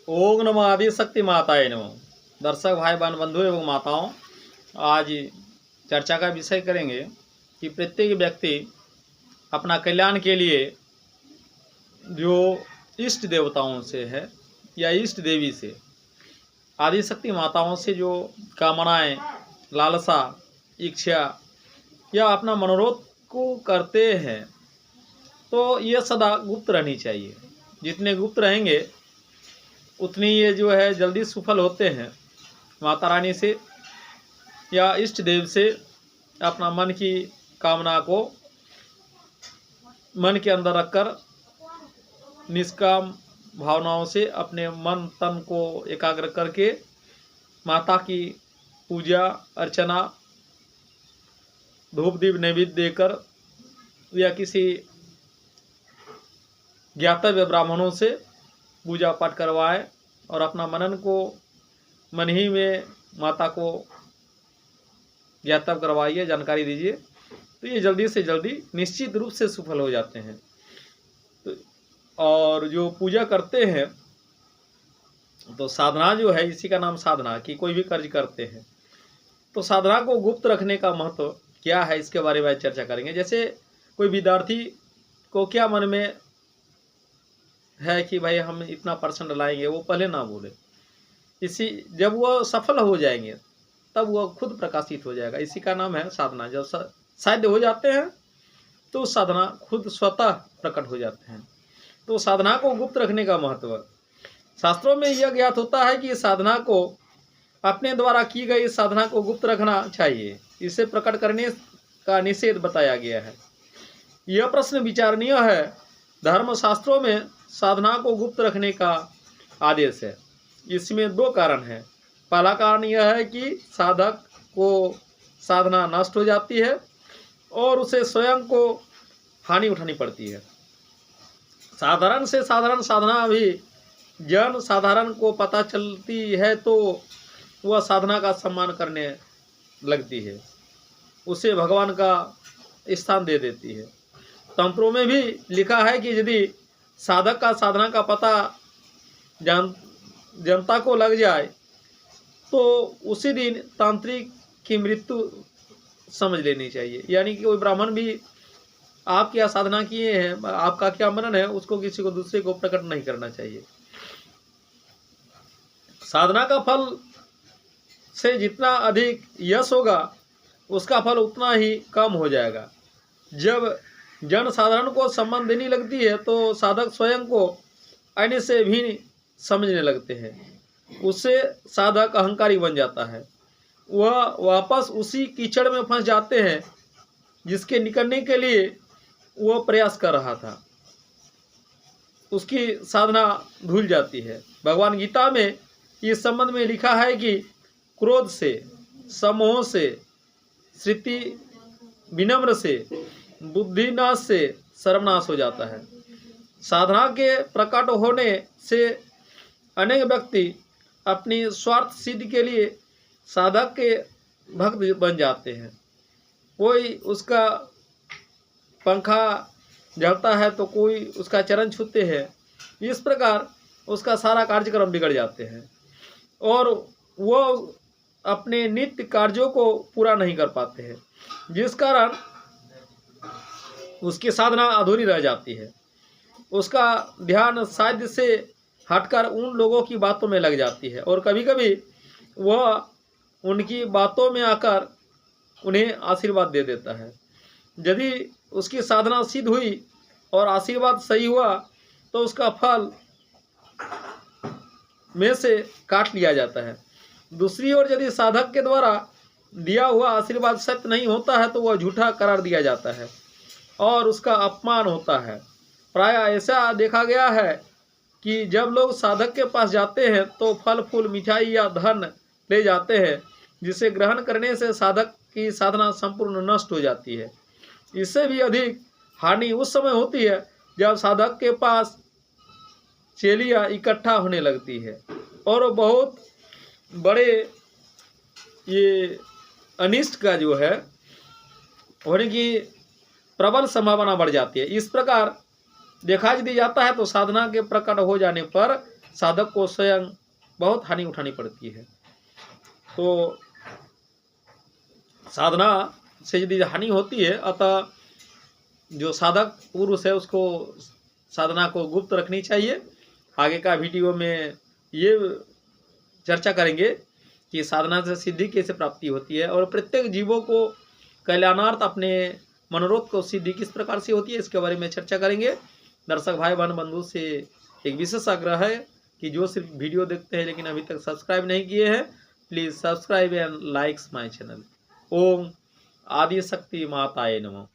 ओम नमः आदि शक्ति माताए नमः। दर्शक भाई बहन बंधु एवं माताओं, आज चर्चा का विषय करेंगे कि प्रत्येक व्यक्ति अपना कल्याण के लिए जो इष्ट देवताओं से है या इष्ट देवी से, आदि शक्ति माताओं से जो कामनाएं, लालसा, इच्छा या अपना मनोरथ को करते हैं, तो ये सदा गुप्त रहनी चाहिए। जितने गुप्त रहेंगे उतनी ये जो है जल्दी सफल होते हैं। माता रानी से या इष्ट देव से अपना मन की कामना को मन के अंदर रखकर निष्काम भावनाओं से अपने मन तन को एकाग्र करके माता की पूजा अर्चना, धूप दीप नैवेद्य देकर या किसी ज्ञातव्य ब्राह्मणों से पूजा पाठ करवाएं और अपना मनन को मन ही में माता को ज्ञातव्य करवाइए, जानकारी दीजिए, तो ये जल्दी से जल्दी निश्चित रूप से सफल हो जाते हैं। तो और जो पूजा करते हैं तो साधना जो है, इसी का नाम साधना, कि कोई भी कार्य करते हैं तो साधना को गुप्त रखने का महत्व क्या है, इसके बारे में चर्चा करेंगे। जैसे कोई विद्यार्थी को क्या मन में है कि भाई हम इतना % लाएंगे, वो पहले ना बोले। जब वो सफल हो जाएंगे तब वो खुद प्रकाशित हो जाएगा। इसी का नाम है साधना। जब साध्य हो जाते हैं तो साधना खुद स्वतः प्रकट हो जाते हैं। तो साधना को गुप्त रखने का महत्व, शास्त्रों में यह ज्ञात होता है कि साधना को, अपने द्वारा की गई साधना को गुप्त रखना चाहिए। इसे प्रकट करने का निषेध बताया गया है। यह प्रश्न विचारणीय है। धर्मशास्त्रों में साधना को गुप्त रखने का आदेश है। इसमें 2 कारण हैं। पहला कारण यह है कि साधक को साधना नष्ट हो जाती है और उसे स्वयं को हानि उठानी पड़ती है। साधारण से साधारण साधना भी जन साधारण को पता चलती है तो वह साधना का सम्मान करने लगती है, उसे भगवान का स्थान दे देती है। तंत्रों में भी लिखा है कि यदि साधक का साधना का पता जनता को लग जाए तो उसी दिन तांत्रिक की मृत्यु समझ लेनी चाहिए। यानी कि कोई ब्राह्मण भी आप क्या साधना किए हैं, आपका क्या मनन है, उसको किसी को दूसरे को प्रकट नहीं करना चाहिए। साधना का फल से जितना अधिक यश होगा उसका फल उतना ही कम हो जाएगा। जब जन साधारण को सम्मान देने लगती है तो साधक स्वयं को अन्य से भी समझने लगते हैं। उससे साधक अहंकारी बन जाता है। वह वापस उसी कीचड़ में फंस जाते हैं जिसके निकलने के लिए वह प्रयास कर रहा था। उसकी साधना भूल जाती है। भगवान गीता में इस संबंध में लिखा है कि क्रोध से, समोह से, श्रुति विनम्र से, बुद्धिनाश से सर्वनाश हो जाता है। साधना के प्रकट होने से अनेक व्यक्ति अपनी स्वार्थ सिद्धि के लिए साधक के भक्त बन जाते हैं। कोई उसका पंखा जलता है तो कोई उसका चरण छूते हैं। इस प्रकार उसका सारा कार्यक्रम बिगड़ जाते हैं और वो अपने नित्य कार्यों को पूरा नहीं कर पाते हैं, जिस कारण उसकी साधना अधूरी रह जाती है। उसका ध्यान साध्य से हटकर उन लोगों की बातों में लग जाती है और कभी कभी वह उनकी बातों में आकर उन्हें आशीर्वाद दे देता है। यदि उसकी साधना सिद्ध हुई और आशीर्वाद सही हुआ तो उसका फल में से काट लिया जाता है। दूसरी ओर यदि साधक के द्वारा दिया हुआ आशीर्वाद सत्य नहीं होता है तो वह झूठा करार दिया जाता है और उसका अपमान होता है। प्रायः ऐसा देखा गया है कि जब लोग साधक के पास जाते हैं तो फल फूल, मिठाई या धन ले जाते हैं, जिसे ग्रहण करने से साधक की साधना संपूर्ण नष्ट हो जाती है। इससे भी अधिक हानि उस समय होती है जब साधक के पास चेलियां इकट्ठा होने लगती है और बहुत बड़े ये अनिष्ट का जो है होने की प्रबल संभावना बढ़ जाती है। इस प्रकार देखा यदि जाता है तो साधना के प्रकट हो जाने पर साधक को स्वयं बहुत हानि उठानी पड़ती है। तो साधना से यदि हानि होती है, अतः जो साधक पुरुष है उसको साधना को गुप्त रखनी चाहिए। आगे का वीडियो में ये चर्चा करेंगे कि साधना से सिद्धि कैसे प्राप्ति होती है और प्रत्येक जीवों को कल्याणार्थ अपने मनोरथ को सिद्धि किस प्रकार से होती है, इसके बारे में चर्चा करेंगे। दर्शक भाई बहन बंधु से एक विशेष आग्रह है कि जो सिर्फ वीडियो देखते हैं लेकिन अभी तक सब्सक्राइब नहीं किए हैं, please subscribe and likes my channel. Om Adi Shakti माताये नमः।